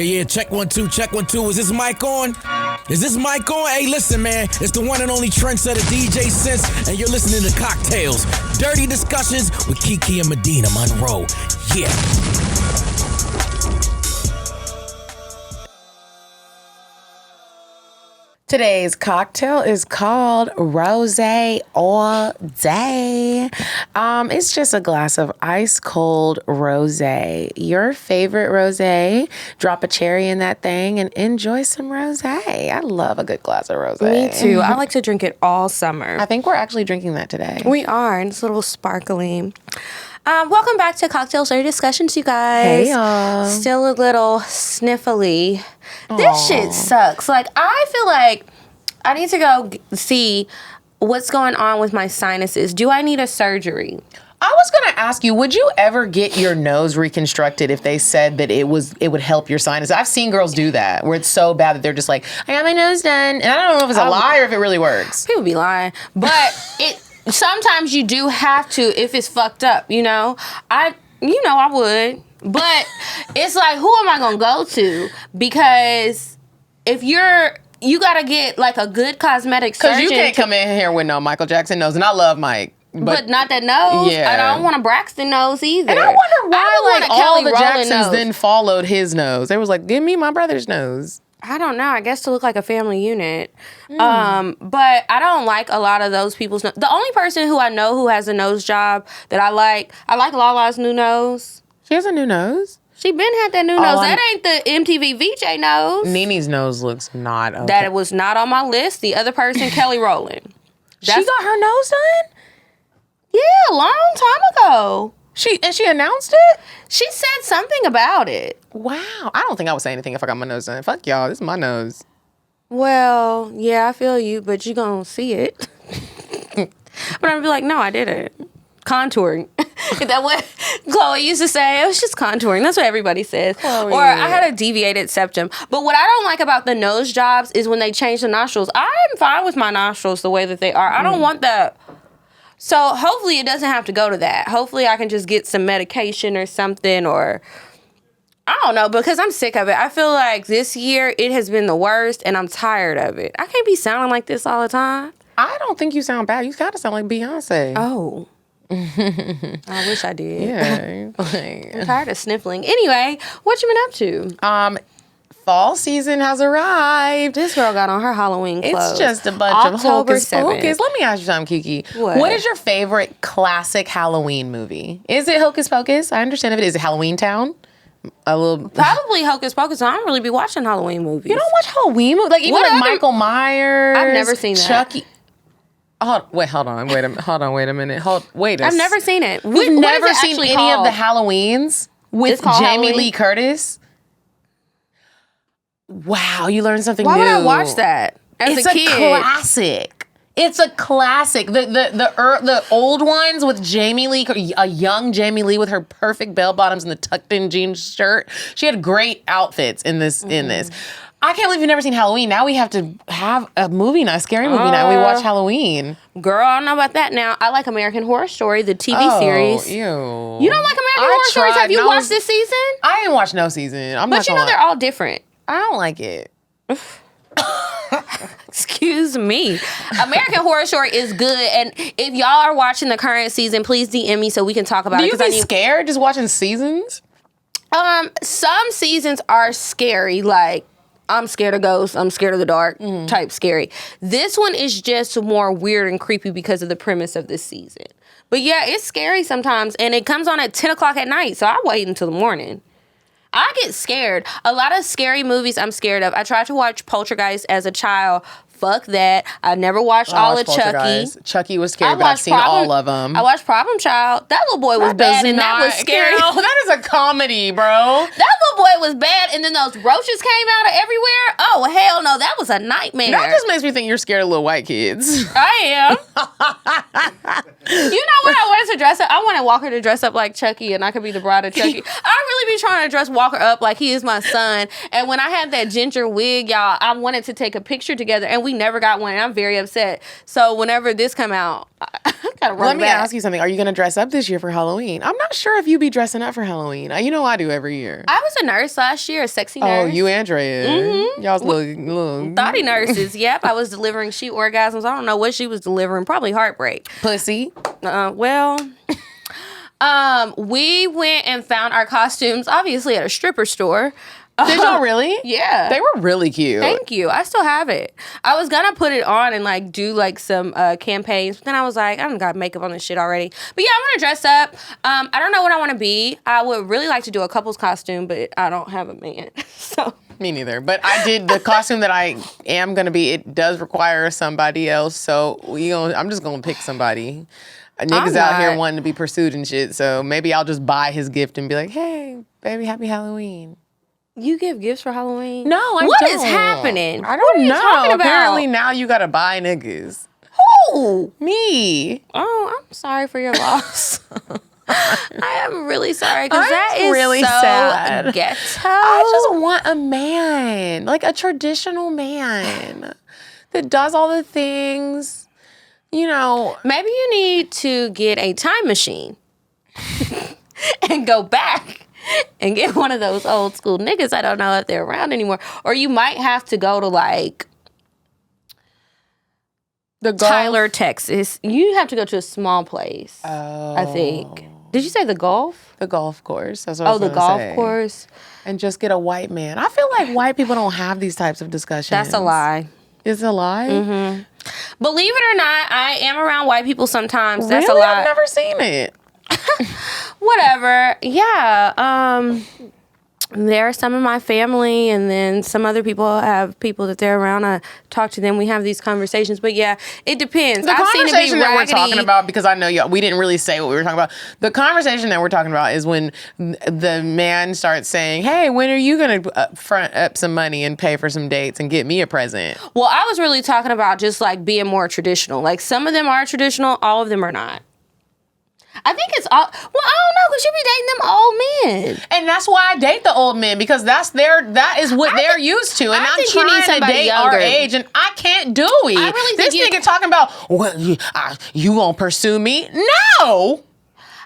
Yeah, check 1 2, check 1 2. Is this mic on? Is this mic on? Hey, listen, man. It's the one and only trendsetter DJ Sense, and you're listening to CockTales. Dirty discussions with Kiki and Medina Monroe. Yeah. Today's cocktail is called Rosé All Day. It's just a glass of ice cold rosé. Your favorite rosé. Drop a cherry in that thing and enjoy some rosé. I love a good glass of rosé. Me too. I like to drink it all summer. I think we're actually drinking that today. We are, and it's a little sparkly. Welcome back to Cocktails Dirty Discussions, you guys. Hey, y'all. Still a little sniffly. This shit sucks. Like, I feel like I need to go see what's going on with my sinuses. Do I need a surgery? I was going to ask you, would you ever get your nose reconstructed if they said that it would help your sinus? I've seen girls do that, where it's so bad that they're just like, I got my nose done. And I don't know if it's a lie or if it really works. People be lying. But sometimes you do have to if it's fucked up, you know? I would. But it's like, who am I going to go to? Because if you got to get like a good cosmetic surgeon. Because you can't come in here with no Michael Jackson nose. And I love Mike. But not that nose. Yeah. I don't want a Braxton nose either. And I wonder why like all the Jacksons nose. then followed his nose. They was like, give me my brother's nose. I don't know. I guess to look like a family unit. But I don't like a lot of those people's nose. The only person who I know who has a nose job that I like Lala's new nose. She has a new nose? She been had that new nose. That ain't the MTV VJ nose. Nene's nose looks not okay. That was not on my list. The other person, Kelly Rowland. She got her nose done? Yeah, a long time ago. She announced it? She said something about it. Wow. I don't think I would say anything if I got my nose done. Fuck y'all. This is my nose. Well, yeah, I feel you, but you gonna see it. But I'm gonna be like, no, I didn't. Contouring. That what Chloe used to say. It was just contouring. That's what everybody says. Chloe. Or I had a deviated septum. But what I don't like about the nose jobs is when they change the nostrils. I'm fine with my nostrils the way that they are. I don't want that. So hopefully it doesn't have to go to that. Hopefully I can just get some medication or something, or I don't know, because I'm sick of it. I feel like this year it has been the worst and I'm tired of it. I can't be sounding like this all the time. I don't think you sound bad. You gotta sound like Beyonce. Oh. I wish I did. Yeah. I'm tired of sniffling. Anyway, what you been up to? Fall season has arrived. This girl got on her Halloween clothes. It's just a bunch of hocus pocus. Let me ask you something, Kiki. What is your favorite classic Halloween movie? Is it Hocus Pocus? I understand if it is. Halloween Town? Probably Hocus Pocus. I don't really be watching Halloween movies. You don't watch Halloween movies? Like even like Michael Myers. I've never seen that. Chucky. Hold on. Wait a minute. I've never seen it. We've never seen any of the Halloweens with Jamie Lee Curtis. Wow, you learned something new. Why would I watch that as a kid? It's a classic. It's a classic. The old ones with Jamie Lee, a young Jamie Lee with her perfect bell bottoms and the tucked in jeans shirt. She had great outfits in this. I can't believe you've never seen Halloween. Now we have to have a movie night, scary movie night. We watch Halloween. Girl, I don't know about that now. I like American Horror Story, the TV series. Ew. You don't like American Horror Stories? Have you watched this season? I didn't watch no season. But you know they're all different. I don't like it. Excuse me. American Horror Story is good, and if y'all are watching the current season, please DM me so we can talk about it. Do you get scared just watching seasons? Some seasons are scary, like I'm scared of ghosts, I'm scared of the dark type scary. This one is just more weird and creepy because of the premise of this season. But yeah, it's scary sometimes, and it comes on at 10 o'clock at night, so I wait until the morning. I get scared. A lot of scary movies I'm scared of. I tried to watch Poltergeist as a child. Fuck that. I never watched all of Chucky. Chucky was scary, but I've seen all of them. I watched Problem Child. That little boy was bad, and that was scary. Girl, that is a comedy, bro. That little boy was bad, and then those roaches came out of everywhere. Oh, hell no. That was a nightmare. That just makes me think you're scared of little white kids. I am. You know what I wanted to dress up? I wanted Walker to dress up like Chucky, and I could be the bride of Chucky. I really be trying to dress Walker up like he is my son. And when I had that ginger wig, y'all, I wanted to take a picture together, and we never got one. And I'm very upset. So whenever this come out, I gotta run Let me back. ask you something. Are you going to dress up this year for Halloween? I'm not sure if you be dressing up for Halloween. You know I do every year. I was a nurse last year, a sexy nurse. Oh, you and Drea. Mm-hmm. Y'all's little Thotty nurses. Yep, I was delivering she orgasms. I don't know what she was delivering. Probably heartbreak. pussy. We went and found our costumes, obviously, at a stripper store. Did y'all really? Yeah. They were really cute. Thank you. I still have it. I was gonna put it on and like do like some campaigns, but then I was like, I don't got makeup on this shit already. But yeah, I want to dress up. I don't know what I want to be. I would really like to do a couple's costume, but I don't have a man, so. Me neither. But I did the costume that I am gonna be. It does require somebody else, so I'm just gonna pick somebody. Niggas out here wanting to be pursued and shit, so maybe I'll just buy his gift and be like, hey, baby, happy Halloween. You give gifts for Halloween? No, I What don't. is happening? I What don't are you know. talking about? Apparently now you gotta buy niggas. Who? Me. Oh, I'm sorry for your loss. I am really sorry because I'm that is really so sad. ghetto. I just want a man, like a traditional man that does all the things, you know. Maybe you need to get a time machine and go back and get one of those old school niggas. I don't know if they're around anymore. Or you might have to go to like The golf. Tyler, Texas. You have to go to a small place, I think. Did you say the Gulf? The golf course. That's what I was The gonna golf say. course. And just get a white man. I feel like white people don't have these types of discussions. That's a lie. It's a lie? Mm-hmm. Believe it or not, I am around white people sometimes. That's Really? a lie. I've never seen it. Whatever. Yeah. There are some of my family, and then some other people have people that they're around. I talk to them. We have these conversations. But yeah, it depends. The I've seen it be conversation that we're raggedy. talking about, because I know y'all, we didn't really say what we were talking about. The conversation that we're talking about is when the man starts saying, hey, when are you going to front up some money and pay for some dates and get me a present? Well, I was really talking about just like being more traditional. Like some of them are traditional, all of them are not. I think it's all, well, I don't know, because you be dating them old men. And that's why I date the old men, because that is what they're used to. And I I'm think you need trying to somebody date younger. our age, and I can't do it. I really think this nigga talking about, well, you won't pursue me? No.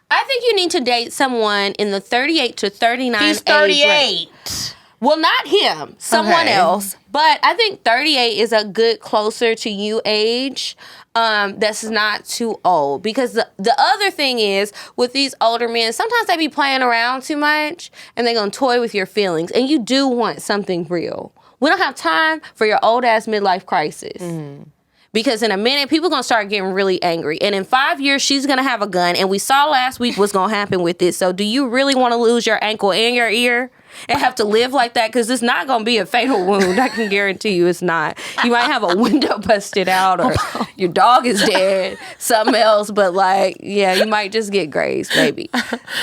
I think you need to date someone in the 38 to 39 He's age 38. range. Well, not him, someone Okay. else. But I think 38 is a good closer to you age. That's not too old. Because the other thing is, with these older men, sometimes they be playing around too much and they're going to toy with your feelings. And you do want something real. We don't have time for your old ass midlife crisis. Mm-hmm. Because in a minute, people going to start getting really angry. And in 5 years, she's going to have a gun. And we saw last week what's going to happen with this. So do you really want to lose your ankle and your ear and have to live like that? Because it's not going to be a fatal wound. I can guarantee you it's not. You might have a window busted out or your dog is dead, something else. But like, yeah, you might just get grazed, maybe.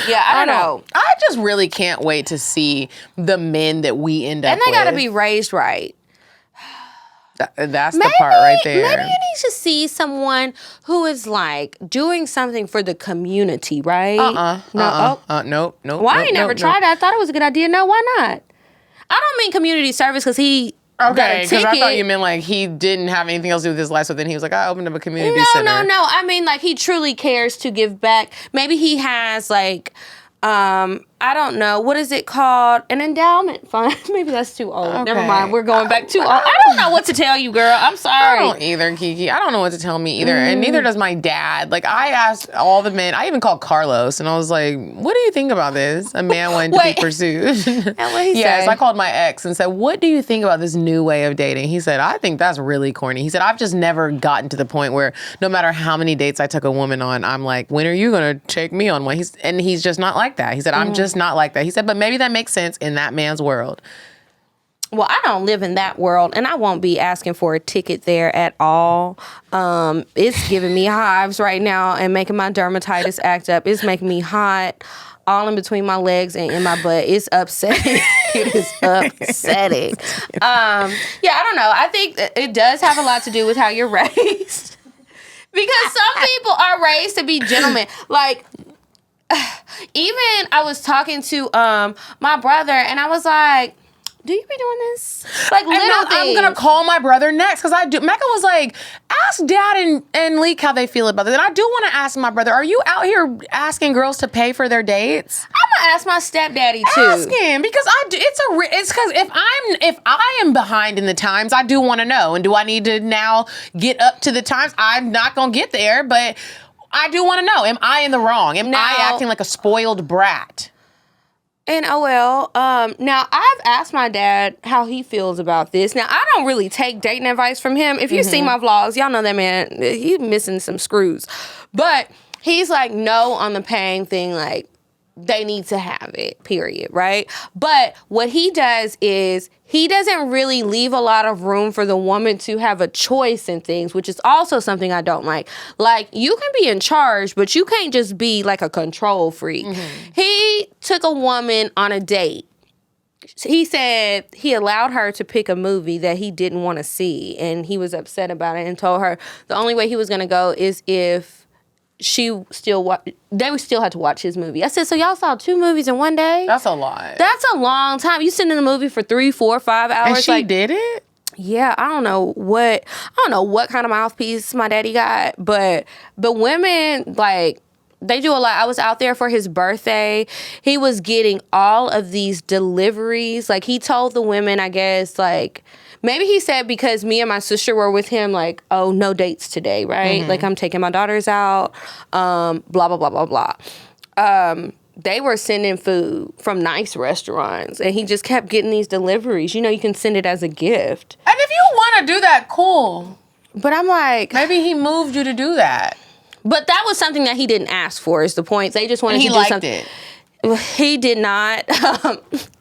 Yeah, I don't know. I just really can't wait to see the men that we end up with. And they got to be raised right. That's the part right there. Maybe you need to see someone who is like doing something for the community, right? Nope. Well, I ain't never tried that. I thought it was a good idea. No, why not? I don't mean community service because he got Okay, a because I ticket. thought you meant like he didn't have anything else to do with his life, so then he was like, I opened up a community center. No. I mean, like, he truly cares to give back. Maybe he has, like, I don't know. What is it called? An endowment fund. Maybe that's too old. Okay. Never mind. We're going back too old. I don't know what to tell you, girl. I'm I sorry. don't either, Kiki. I don't know what to tell me either. And neither does my dad. Like, I asked all the men. I even called Carlos, and I was like, what do you think about this? A man wanting to be pursued. And what he Yes, say? I called my ex and said, what do you think about this new way of dating? He said, I think that's really corny. He said, I've just never gotten to the point where no matter how many dates I took a woman on, I'm like, when are you going to take me on one? He's just not like that. He said, I'm just not like that. He said, but maybe that makes sense in that man's world. Well, I don't live in that world, and I won't be asking for a ticket there at all. It's giving me hives right now and making my dermatitis act up. It's making me hot all in between my legs and in my butt. It's upsetting. It is upsetting. Yeah, I don't know. I think that it does have a lot to do with how you're raised. Because some people are raised to be gentlemen. Like, even I was talking to my brother, and I was like, do you be doing this? Like, little things. I'm gonna call my brother next because I do. Mecca was like, ask Dad and Leek how they feel about it. And I do want to ask my brother, are you out here asking girls to pay for their dates? I'm gonna ask my stepdaddy too. Ask him because it's because if I am behind in the times, I do want to know. And do I need to now get up to the times? I'm not gonna get there, but I do want to know. Am I in the wrong? Am I acting like a spoiled brat? And now I've asked my dad how he feels about this. Now, I don't really take dating advice from him. If you see my vlogs, y'all know that man, he's missing some screws. But he's like, no on the paying thing, like, they need to have it, period, right? But what he does is he doesn't really leave a lot of room for the woman to have a choice in things, which is also something I don't like. Like, you can be in charge, but you can't just be like a control freak. He took a woman on a date. He said he allowed her to pick a movie that he didn't want to see, and he was upset about it and told her the only way he was going to go is if they still had to watch his movie. I said, so y'all saw 2 movies in one day? That's a lot. That's a long time. You sitting in the movie for 3, 4, 5 hours. And she did it? Yeah, I don't know what kind of mouthpiece my daddy got, but women, like, they do a lot. I was out there for his birthday. He was getting all of these deliveries. Like, he told the women, I guess, like, maybe he said because me and my sister were with him, like, oh, no dates today, right? Like, I'm taking my daughters out, blah, blah, blah, blah, blah. They were sending food from nice restaurants, and he just kept getting these deliveries. You know, you can send it as a gift. And if you want to do that, cool. But I'm like... maybe he moved you to do that. But that was something that he didn't ask for, is the point. They just wanted to do something. He liked it. He did not.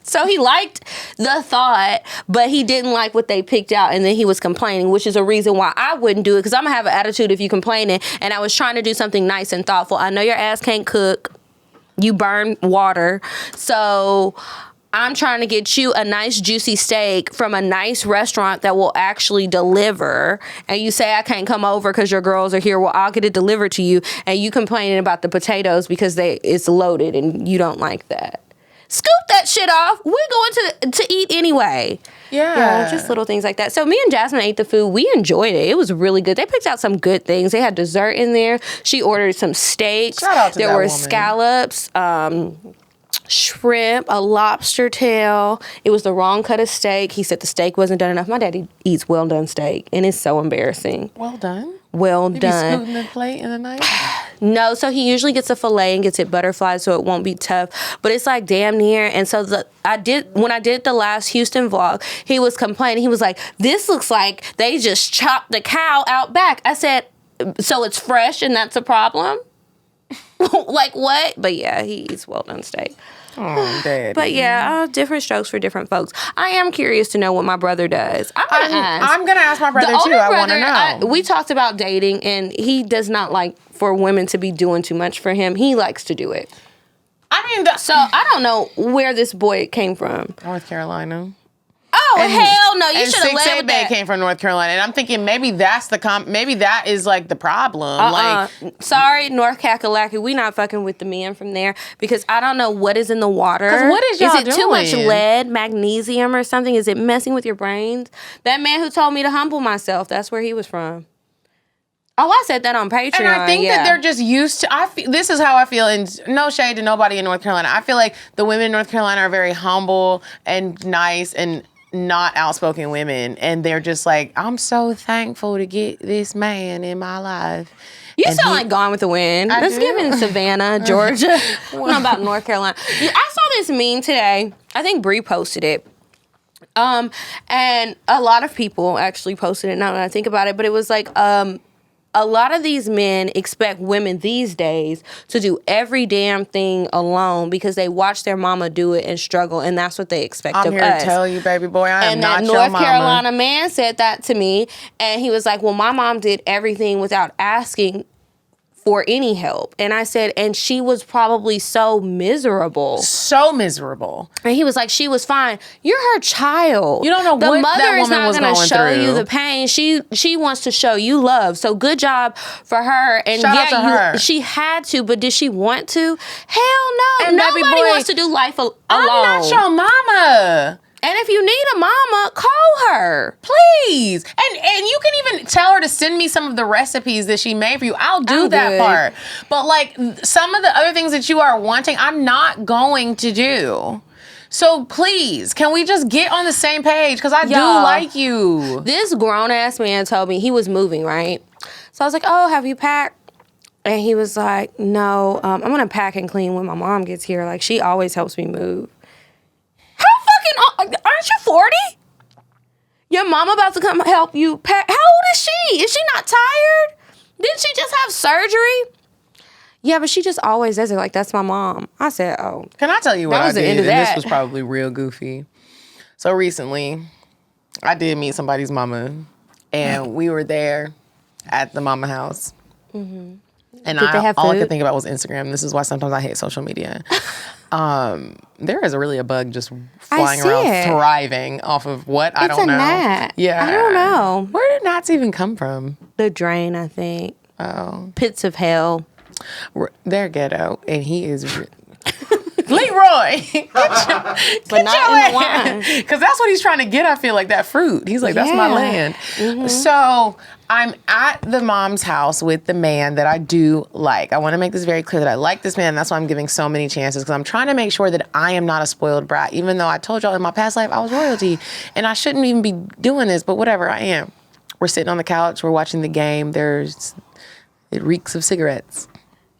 So he liked the thought, but he didn't like what they picked out, and then he was complaining, which is a reason why I wouldn't do it, because I'm going to have an attitude if you complaining, and I was trying to do something nice and thoughtful. I know your ass can't cook. You burn water. So I'm trying to get you a nice juicy steak from a nice restaurant that will actually deliver, and you say I can't come over because your girls are here. Well, I'll get it delivered to you, and you complaining about the potatoes because it's loaded and you don't like that. Scoop that shit off. We're going to eat anyway. Yeah. Just little things like that. So me and Jasmine ate the food. We enjoyed it. It was really good. They picked out some good things. They had dessert in there. She ordered some steaks. Shout out to there that were woman. Scallops, shrimp, a lobster tail. It was the wrong cut of steak. He said the steak wasn't done enough. My daddy eats well done steak, and it's so embarrassing. Well done. Well Did done. you scooting the plate in the night? No, so he usually gets a fillet and gets it butterflied so it won't be tough. But it's like damn near. And so when I did the last Houston vlog, he was complaining. He was like, this looks like they just chopped the cow out back. I said, so it's fresh and that's a problem? Like what? But yeah, he eats well done steak. Oh, Daddy. But yeah, different strokes for different folks. I am curious to know what my brother does. I'm gonna ask my brother too. I want to know. We talked about dating, and he does not like for women to be doing too much for him. He likes to do it. I mean, So I don't know where this boy came from. North Carolina. Oh, hell no. You should have led with that. Came from North Carolina, and I'm thinking maybe that's maybe that is like the problem. Like, sorry, North Kakalaki, we not fucking with the men from there because I don't know what is in the water. 'Cause what is y'all it too much doing? lead, magnesium, or something? Is it messing with your brains? That man who told me to humble myself, that's where he was from. Oh, I said that on Patreon. and I think that they're just used to. This is how I feel, and no shade to nobody in North Carolina. I feel like the women in North Carolina are very humble and nice and not outspoken women, and they're just like, I'm so thankful to get this man in my life. You sound like Gone with the Wind. Let's give in Savannah, Georgia. What about North Carolina? I saw this meme today. I think Bree posted it. And a lot of people actually posted it now that I think about it, but it was like, a lot of these men expect women these days to do every damn thing alone because they watch their mama do it and struggle, and that's what they expect of us. I'm here to tell you, baby boy, I am not your mama. And that North Carolina man said that to me, and he was like, well, my mom did everything without asking for any help. And I said, and she was probably so miserable. So miserable. And he was like, she was fine. You're her child. You don't know the what mother that is woman not was gonna going show through. you the pain. She wants to show you love. So good job for her. And Shout out to her. she had to, but did she want to? Hell no. And baby Nobody boy, wants to do life alone. I'm not your mama. And if you need a mama, call her. Please. And you can even tell her to send me some of the recipes that she made for you. I'll do I'm that good. part. But like some of the other things that you are wanting, I'm not going to do. So please, can we just get on the same page? Because I do like you. This grown-ass man told me he was moving, right? So I was like, oh, have you packed? And he was like, no, I'm going to pack and clean when my mom gets here. Like, she always helps me move. Aren't you 40? Your mom about to come help you pack. How old is she? Is she not tired? Didn't she just have surgery? Yeah, but she just always does it like, that's my mom. I said, oh. Can I tell you what That I was the did? end of And that. this was probably real goofy. So recently, I did meet somebody's mama, and we were there at the mama house. And Did they have all I food? could think about was Instagram. This is why sometimes I hate social media. There is really a bug just flying see around, it. thriving off of what? I It's don't a know. gnat. Yeah. I don't know. Where did gnats even come from? The drain, I think. Oh. Pits of hell. They're ghetto, and he is... Leroy! But not in the wine. Because that's what he's trying to get, I feel like, that fruit. He's like, that's my Yeah. land. So I'm at the mom's house with the man that I do like. I want to make this very clear that I like this man. That's why I'm giving so many chances, because I'm trying to make sure that I am not a spoiled brat, even though I told y'all in my past life I was royalty, and I shouldn't even be doing this, but whatever, I am. We're sitting on the couch. We're watching the game. It reeks of cigarettes.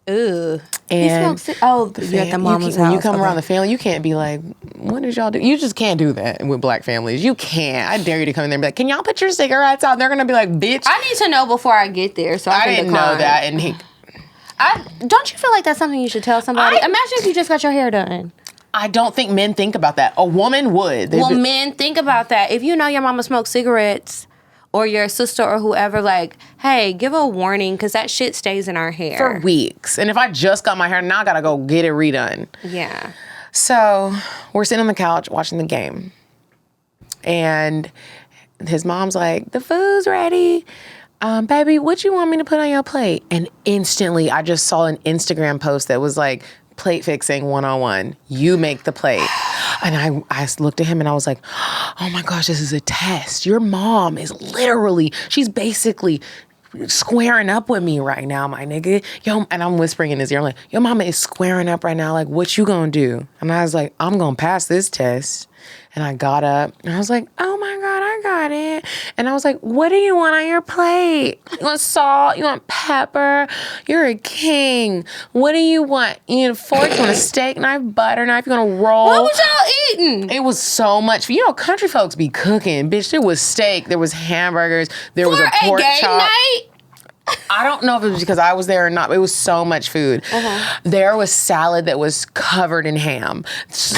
Ugh. And you're at the mama's house. when you come Okay. around the family, you can't be like, what did y'all do? You just can't do that with black families. You can't. I dare you to come in there and be like, can y'all put your cigarettes out? They're going to be like, bitch. I need to know before I get there, so I I can didn't decline. know that. And Don't you feel like that's something you should tell somebody? Imagine if you just got your hair done. I don't think men think about that. A woman would. They'd Well, be- men, think about that. If you know your mama smokes cigarettes, or your sister or whoever, like, hey, give a warning, because that shit stays in our hair. for weeks. And if I just got my hair, now I got to go get it redone. Yeah. So we're sitting on the couch watching the game. And his mom's like, the food's ready. Baby, what you want me to put on your plate? And instantly I just saw an Instagram post that was like, plate fixing 101. You make the plate. And I looked at him and I was like, oh my gosh, this is a test. Your mom is literally, she's basically squaring up with me right now, my nigga. Yo, and I'm whispering in his ear, I'm like, your mama is squaring up right now. Like, what you gonna do? And I was like, I'm gonna pass this test. And I got up and I was like, oh my God, I got it. And I was like, what do you want on your plate? You want salt? You want pepper? You're a king. What do you want? You need a fork? You want a steak knife, butter knife? You want to roll? What was y'all eating? It was so much. You know, country folks be cooking. Bitch, there was steak. There was hamburgers. There was a pork game chop. night? I don't know if it was because I was there or not, but it was so much food. There was salad that was covered in ham.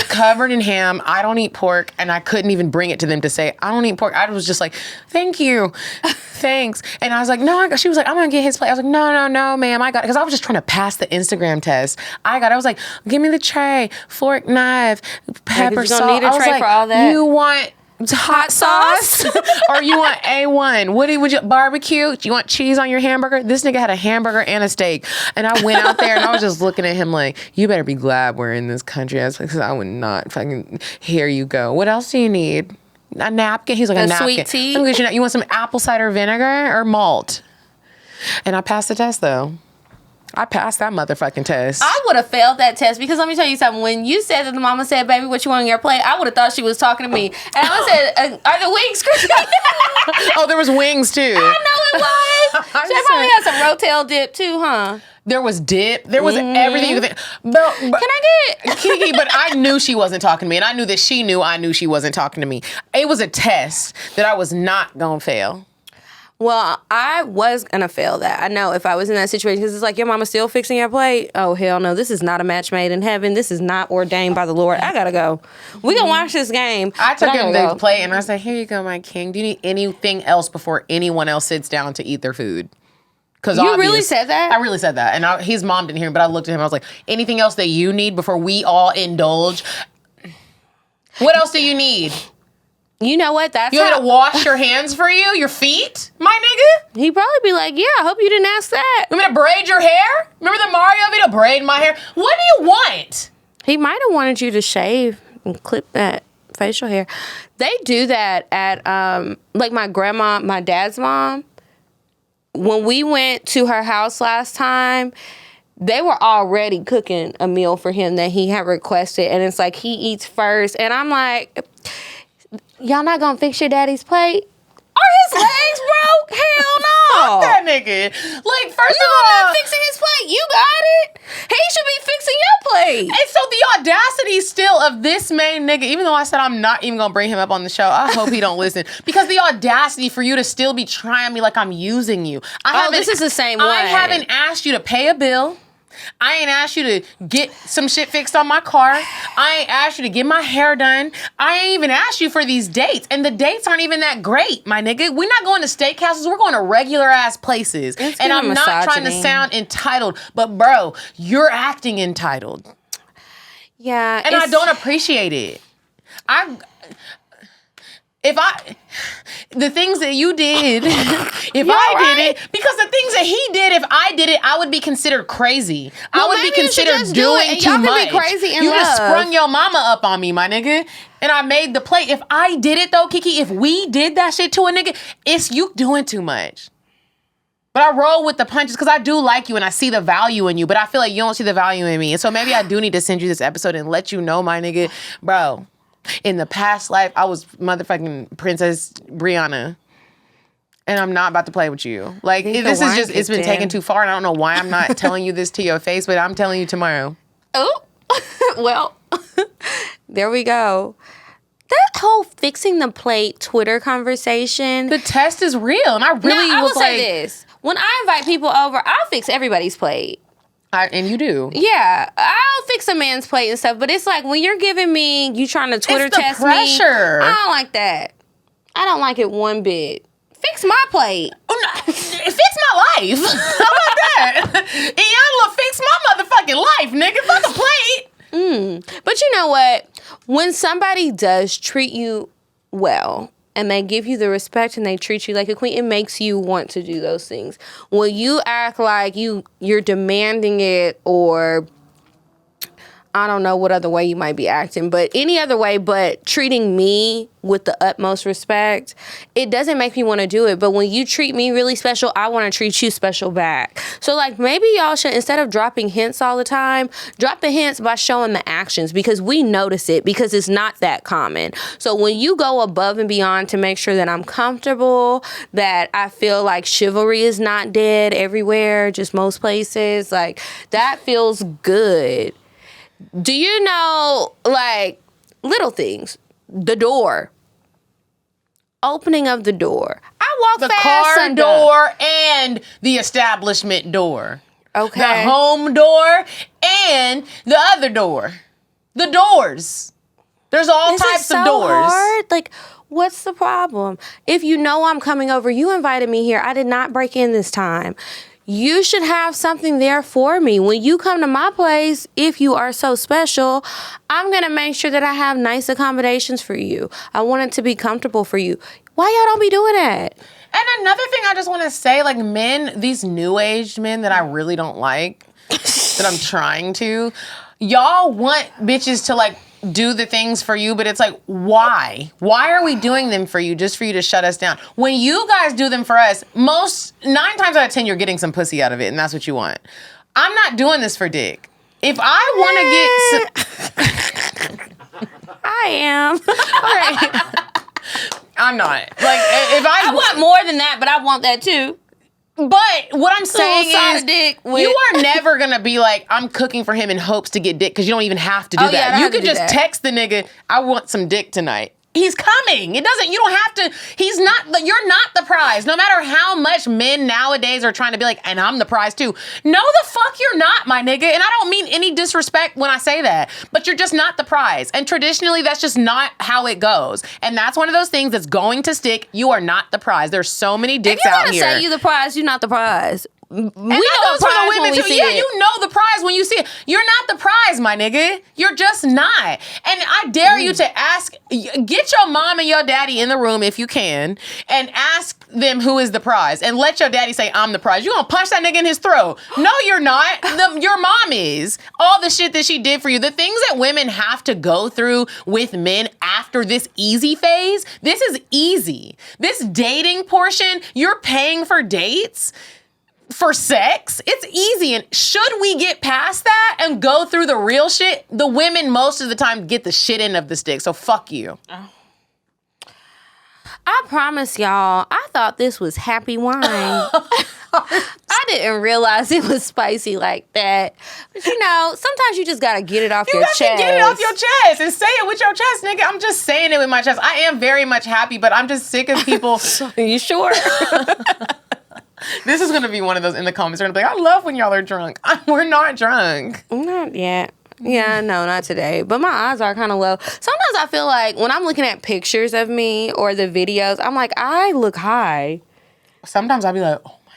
Covered in ham. I don't eat pork, and I couldn't even bring it to them to say, I don't eat pork. I was just like, thank you. Thanks. And I was like, no, she was like, I'm going to get his plate. I was like, no, ma'am, I got it. Because I was just trying to pass the Instagram test. I was like, give me the tray, fork, knife, pepper, you gonna salt. need a I was tray like, for all that. you want hot sauce or you want A1? Would you barbecue? Do you want cheese on your hamburger? This nigga had a hamburger and a steak, and I went out there and I was just looking at him like, you better be glad we're in this country. I was like, 'cause I would not fucking. Here you go. What else do you need? A napkin? He's like, a napkin. Sweet tea? Let me get you want some apple cider vinegar or malt? And I passed the test though. I passed that motherfucking test. I would have failed that test, because let me tell you something. When you said that the mama said, baby, what you want on your plate, I would have thought she was talking to me. And I would have said, are the wings crispy? Oh, there was wings too. I know it was. She probably had some rotel dip too, huh? There was dip. There was everything you could think. But Can I get Kiki, but I knew she wasn't talking to me, and I knew that she knew I knew she wasn't talking to me. It was a test that I was not gonna fail. Well, I was gonna fail that. I know if I was in that situation, because it's like, your mama's still fixing your plate. Oh, hell no. This is not a match made in heaven. This is not ordained by the Lord. I gotta go. We gonna watch this game. I took but him gotta the go. plate and I said, here you go, my king. Do you need anything else before anyone else sits down to eat their food? Because You really said that? I really said that. And his mom didn't hear me, but I looked at him. I was like, anything else that you need before we all indulge? What else do you need? You know what? That's You want me to wash your hands for you? Your feet? My nigga? He'd probably be like, yeah, I hope you didn't ask that. You want me to braid your hair? Remember the Mario video? Braid my hair? What do you want? He might have wanted you to shave and clip that facial hair. They do that at, like my grandma, my dad's mom. When we went to her house last time, they were already cooking a meal for him that he had requested. And it's like, he eats first. And I'm like, y'all not gonna fix your daddy's plate? Are his legs broke? Hell no. Fuck that nigga. Like, first You of all, not fixing his plate. You got it. He should be fixing your plate. and so the audacity still of this main nigga, even though I said I'm not even gonna bring him up on the show, I hope he don't listen. Because the audacity for you to still be trying me like I'm using you. This is the same way. I haven't asked you to pay a bill. I ain't asked you to get some shit fixed on my car. I ain't asked you to get my hair done. I ain't even asked you for these dates. And the dates aren't even that great, my nigga. We're not going to steakhouses. We're going to regular ass places. It's and I'm not trying to misogyny. sound entitled, but bro, you're acting entitled. Yeah. And I don't appreciate it. The things that you did, if I did it, because the things that he did, if I did it, I would be considered crazy. I would be maybe you should considered just do it, doing and too y'all can much. be crazy in You just love. sprung your mama up on me, my nigga. And I made the plate. If I did it though, Kiki, if we did that shit to a nigga, it's you doing too much. But I roll with the punches because I do like you and I see the value in you, but I feel like you don't see the value in me. And so maybe I do need to send you this episode and let you know, my nigga, bro, in the past life, I was motherfucking Princess Brianna. And I'm not about to play with you. Like, this is just, it's been taken too far. And I don't know why I'm not telling you this to your face, but I'm telling you tomorrow. Oh, well, there we go. That whole fixing the plate Twitter conversation. The test is real. And I really I was will like, say this. When I invite people over, I'll fix everybody's plate. and you do. Yeah, I'll fix a man's plate and stuff. But it's like when you're giving me, you trying to Twitter It's the test pressure. me. I don't like that. I don't like it one bit. Fix my plate. Oh, no, fix my life. How about that? Iyanla, fix my motherfucking life, nigga. Fuck a plate. But you know what? When somebody does treat you well and they give you the respect and they treat you like a queen, it makes you want to do those things. When you act like you're demanding it, or I don't know what other way you might be acting, but any other way but treating me with the utmost respect, it doesn't make me want to do it. But when you treat me really special, I want to treat you special back. So like maybe y'all should, instead of dropping hints all the time, drop the hints by showing the actions, because we notice it, because it's not that common. So when you go above and beyond to make sure that I'm comfortable, that I feel like chivalry is not dead everywhere, just most places, like that feels good. Do you know, like, little things? The door. Opening of the door. I walk The fast. car Sunday. door and the establishment door. Okay. The home door and the other door. The doors. There's all Is it types so of doors. hard? Like, what's the problem? If you know I'm coming over, you invited me here. I did not break in this time. You should have something there for me. When you come to my place, if you are so special, I'm going to make sure that I have nice accommodations for you. I want it to be comfortable for you. Why y'all don't be doing that? And another thing I just want to say, like men, these new aged men that I really don't like, that I'm trying to, y'all want bitches to like do the things for you, but it's like, why? Why are we doing them for you just for you to shut us down? When you guys do them for us, 9 times out of 10, you're getting some pussy out of it, and that's what you want. I'm not doing this for dick. If I want to get some... I am. All right. I'm not. Like, if I want more than that, but I want that too. But what I'm saying side is, of dick with- you are never gonna be like, I'm cooking for him in hopes to get dick, because you don't even have to do Oh, yeah, I that. don't You have to could do just that. text the nigga, I want some dick tonight. He's coming. You don't have to, you're not the prize. No matter how much men nowadays are trying to be like, and I'm the prize too. No, the fuck you're not, my nigga. And I don't mean any disrespect when I say that, but you're just not the prize. And traditionally, that's just not how it goes. And that's one of those things that's going to stick. You are not the prize. There's so many dicks out If you here. want to say you the prize, you're not the prize. we know that the prize when we too. see Yeah, it. you know the prize when you see it. You're not the prize, my nigga. You're just not. And I dare you to ask, get your mom and your daddy in the room if you can, and ask them who is the prize, and let your daddy say, I'm the prize. You gonna punch that nigga in his throat. No, you're not. Your mom is. All the shit that she did for you, the things that women have to go through with men after this easy phase, this is easy. This dating portion, you're paying for dates, for sex, it's easy. And should we get past that and go through the real shit, the women most of the time get the shit end of the stick. So fuck you. I promise y'all, I thought this was happy wine. I didn't realize it was spicy like that. But you know, sometimes you just gotta get it off your chest. You gotta get it off your chest and say it with your chest, nigga. I'm just saying it with my chest. I am very much happy, but I'm just sick of people. Are you sure? This is gonna be one of those in the comments. They're gonna be like, I love when y'all are drunk. We're not drunk. Not yet. Yeah, no, not today. But my eyes are kind of low. Sometimes I feel like when I'm looking at pictures of me or the videos, I'm like, I look high. Sometimes I'll be like, oh my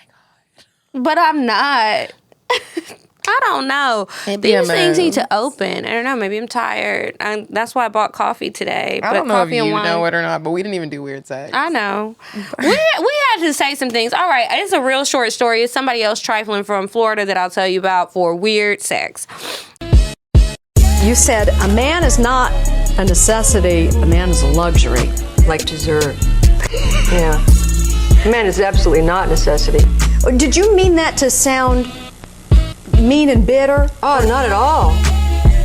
God. But I'm not. I don't know. These things need to open. I don't know. Maybe I'm tired. That's why I bought coffee today. I don't know if you know it or not, but we didn't even do weird sex. I know. we had to say some things. All right, it's a real short story. It's somebody else trifling from Florida that I'll tell you about for weird sex. You said a man is not a necessity, a man is a luxury. Like dessert. Yeah. A man is absolutely not a necessity. Did you mean that to sound mean and bitter? Oh, not at all.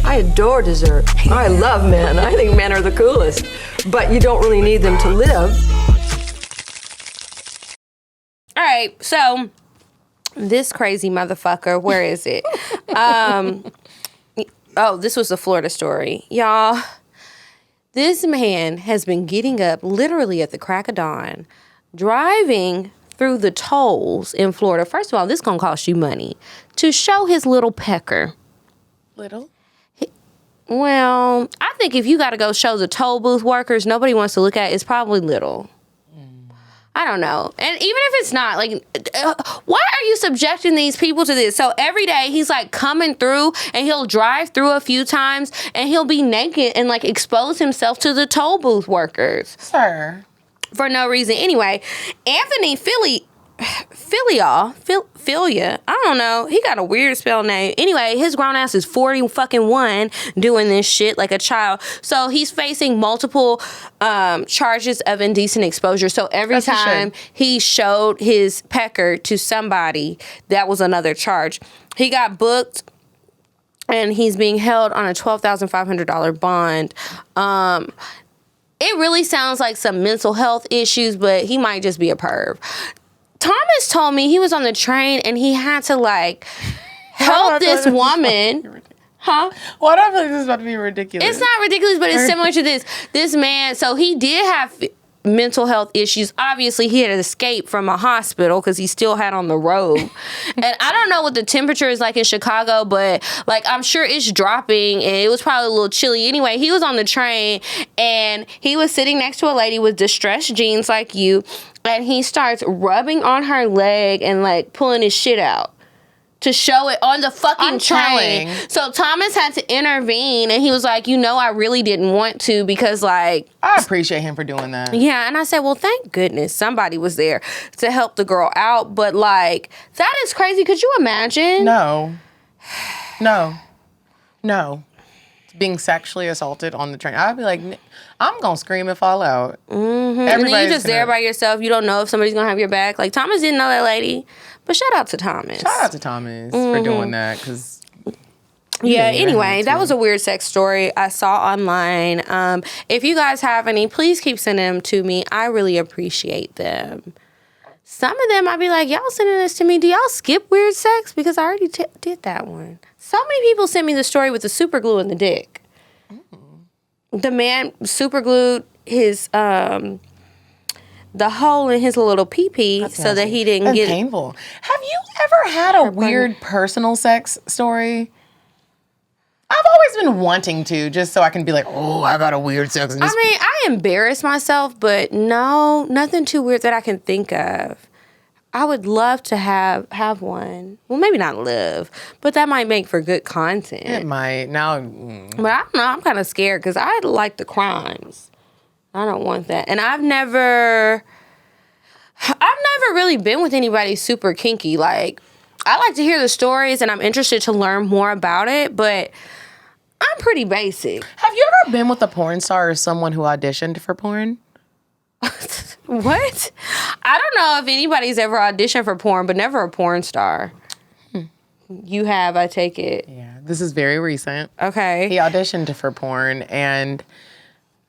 I adore dessert. I love men. I think men are the coolest. But you don't really need them to live. All right, so this crazy motherfucker, where is it? Oh, this was the Florida story. Y'all, this man has been getting up literally at the crack of dawn, driving through the tolls in Florida. First of all, this gonna cost you money to show his little pecker. Little? Well, I think if you gotta go show the toll booth workers, nobody wants to look at it, it's probably little. I don't know. And even if it's not, like, why are you subjecting these people to this? So every day he's like coming through and he'll drive through a few times and he'll be naked and like expose himself to the toll booth workers. Sir. For no reason. Anyway, Anthony Filia, I don't know. He got a weird spell name. Anyway, his grown ass is 41 doing this shit like a child. So he's facing multiple charges of indecent exposure. So every time he showed his pecker to somebody, that was another charge. He got booked and he's being held on a $12,500 bond. It really sounds like some mental health issues, but he might just be a perv. Thomas told me he was on the train and he had to like help this woman. Huh? Why do I feel like this is about to be ridiculous? It's not ridiculous, but it's similar to this. This man, so he did have mental health issues. Obviously, he had escaped from a hospital because he still had on the robe. And I don't know what the temperature is like in Chicago, but like I'm sure it's dropping and it was probably a little chilly. Anyway, he was on the train and he was sitting next to a lady with distressed jeans like you, and he starts rubbing on her leg and like pulling his shit out to show it on the fucking train. So Thomas had to intervene and he was like, you know, I really didn't want to because like... I appreciate him for doing that. Yeah, and I said, well, thank goodness somebody was there to help the girl out. But like, that is crazy. Could you imagine? No. Being sexually assaulted on the train. I'd be like, I'm going to scream and fall out. Mm-hmm. And then you're just there by yourself. You don't know if somebody's going to have your back. Like, Thomas didn't know that lady. But shout out to Thomas. Shout out to Thomas for doing that, because... Yeah, anyway, that was a weird sex story I saw online. If you guys have any, please keep sending them to me. I really appreciate them. Some of them I'd be like, y'all sending this to me. Do y'all skip weird sex? Because I already did that one. So many people sent me the story with the super glue in the dick. The man super glued his... the hole in his little pee-pee so that he didn't get... painful. Have you ever had a weird personal sex story? I've always been wanting to, just so I can be like, oh, I got a weird sex. I mean, I embarrass myself, but no, nothing too weird that I can think of. I would love to have one. Well, maybe not live, but that might make for good content. It might. Now, But I don't know. I'm kind of scared because I like the crimes. I don't want that. And I've never really been with anybody super kinky. Like, I like to hear the stories and I'm interested to learn more about it, but I'm pretty basic. have you ever been with a porn star or someone who auditioned for porn? What? I don't know if anybody's ever auditioned for porn, but never a porn star. You have, I take it. Yeah, this is very recent. Okay. He auditioned for porn, and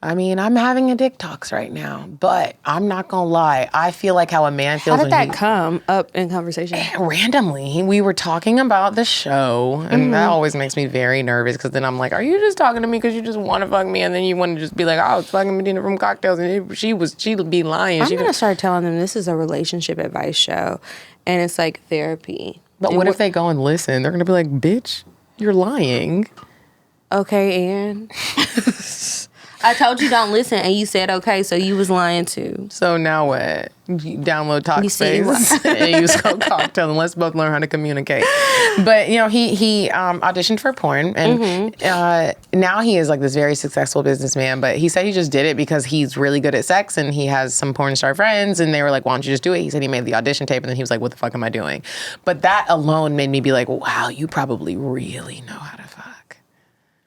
I mean, I'm having a dick talks right now, but I'm not gonna lie. I feel like how a man feels How did when that come up in conversation? randomly, we were talking about the show, and that always makes me very nervous because then I'm like, are you just talking to me because you just want to fuck me, and then you want to just be like, oh, I was fucking Medina from CockTales, and she'd be lying. I'm going to start telling them this is a relationship advice show, and it's like therapy. But what if they go and listen? They're gonna be like, bitch, you're lying. Okay, Ann. I told you don't listen, and you said okay, so you was lying too. So now what? You download You see Talkspace and use code CockTales, and let's both learn how to communicate. But you know, he auditioned for porn, and now he is like this very successful businessman. But he said he just did it because he's really good at sex, and he has some porn star friends, and they were like, "Why don't you just do it?" He said he made the audition tape, and then he was like, "What the fuck am I doing?" But that alone made me be like, "Wow, you probably really know how to fuck."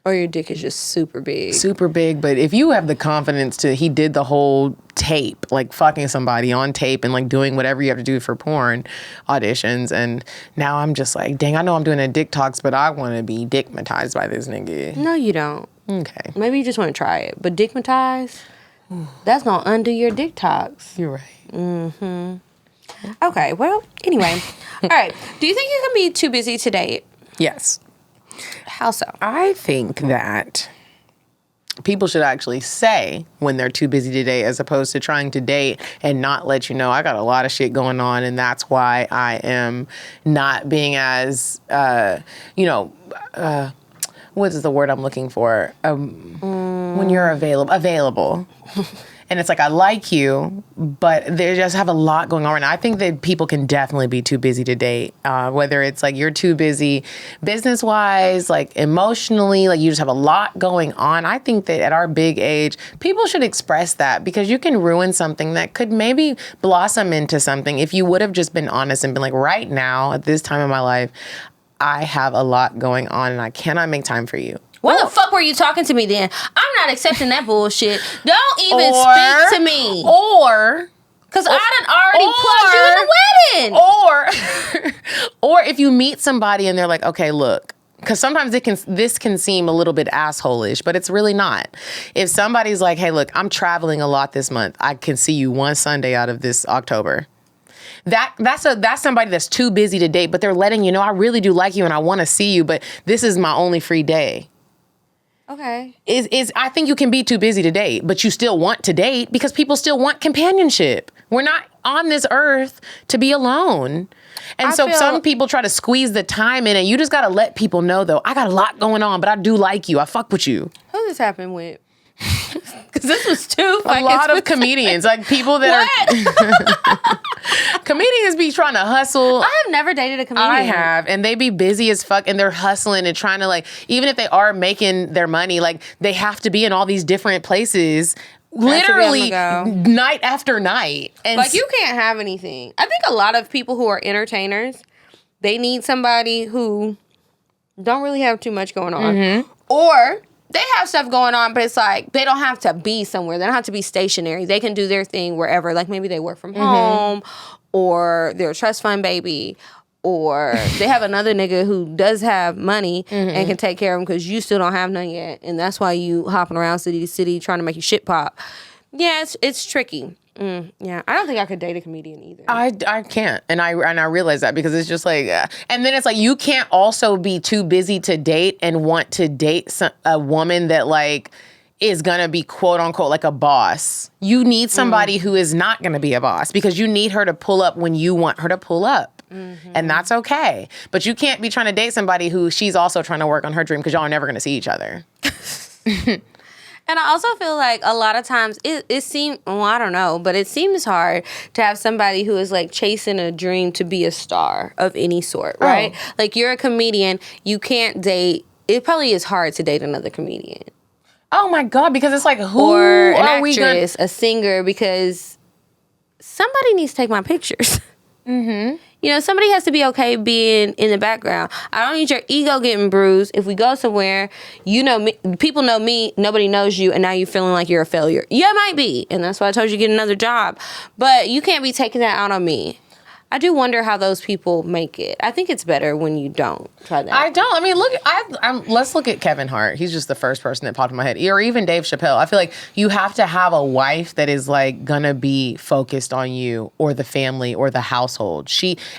Or your dick is just super big. Super big, but if you have the confidence to, he did the whole tape, like fucking somebody on tape and like doing whatever you have to do for porn auditions, and now I'm just like, dang, I know I'm doing a dick talks, but I want to be dickmatized by this nigga. No, you don't. Okay. Maybe you just want to try it. But dickmatize, that's going to undo your dick talks. You're right. Okay, well, anyway. All right. Do you think you can be too busy to date? Yes. How so? I think that people should actually say when they're too busy to date as opposed to trying to date and not let you know, I got a lot of shit going on and that's why I am not being as, what is the word I'm looking for? When you're available. And it's like, I like you, but they just have a lot going on right now. I think that people can definitely be too busy to date. Whether it's like you're too busy business-wise, like emotionally, like you just have a lot going on. I think that at our big age, people should express that because you can ruin something that could maybe blossom into something if you would have just been honest and been like, right now, at this time in my life, I have a lot going on and I cannot make time for you. Why the fuck were you talking to me then? I'm not accepting that bullshit. Don't even speak to me. Because I done already plugged you in the wedding. Or if you meet somebody and they're like, okay, look, because sometimes this can seem a little bit asshole-ish, but it's really not. If somebody's like, hey, look, I'm traveling a lot this month. I can see you one Sunday out of this October. That's somebody that's too busy to date, but they're letting you know, I really do like you and I want to see you, but this is my only free day. Okay. I think you can be too busy to date, but you still want to date because people still want companionship. We're not on this earth to be alone. And some people try to squeeze the time in, and you just got to let people know, though, I got a lot going on, but I do like you. I fuck with you. Who this happened with? Because this was too a lot of comedians, like people that are comedians be trying to hustle. I have never dated a comedian. I have, and they be busy as fuck, and they're hustling and trying to, like, even if they are making their money, like they have to be in all these different places, literally night after night. And like you can't have anything. I think a lot of people who are entertainers, they need somebody who don't really have too much going on, or they have stuff going on, but it's like they don't have to be somewhere. They don't have to be stationary. They can do their thing wherever. Like maybe they work from home, or they're a trust fund baby, or they have another nigga who does have money and can take care of them because you still don't have none yet. And that's why you hopping around city to city trying to make your shit pop. Yeah, it's tricky. Yeah, I don't think I could date a comedian either. I can't, and I realize that because it's just like, and then it's like you can't also be too busy to date and want to date a woman that like is gonna be quote unquote like a boss. You need somebody who is not gonna be a boss because you need her to pull up when you want her to pull up. And that's okay. But you can't be trying to date somebody who she's also trying to work on her dream because y'all are never gonna see each other. And I also feel like a lot of times it seems, well, I don't know, but it seems hard to have somebody who is like chasing a dream to be a star of any sort, right? Like you're a comedian, you can't date, it probably is hard to date another comedian. Oh my God, because it's like, who Or an are we actress, a singer, because somebody needs to take my pictures. Mm-hmm. You know, somebody has to be okay being in the background. I don't need your ego getting bruised. If we go somewhere, you know me, people know me, nobody knows you, and now you're feeling like you're a failure. Yeah, it might be, and that's why I told you to get another job. But you can't be taking that out on me. I do wonder how those people make it. I think it's better when you don't try that. I don't. I mean, let's look at Kevin Hart. He's just the first person that popped in my head. Or even Dave Chappelle. I feel like you have to have a wife that is like gonna be focused on you or the family or the household.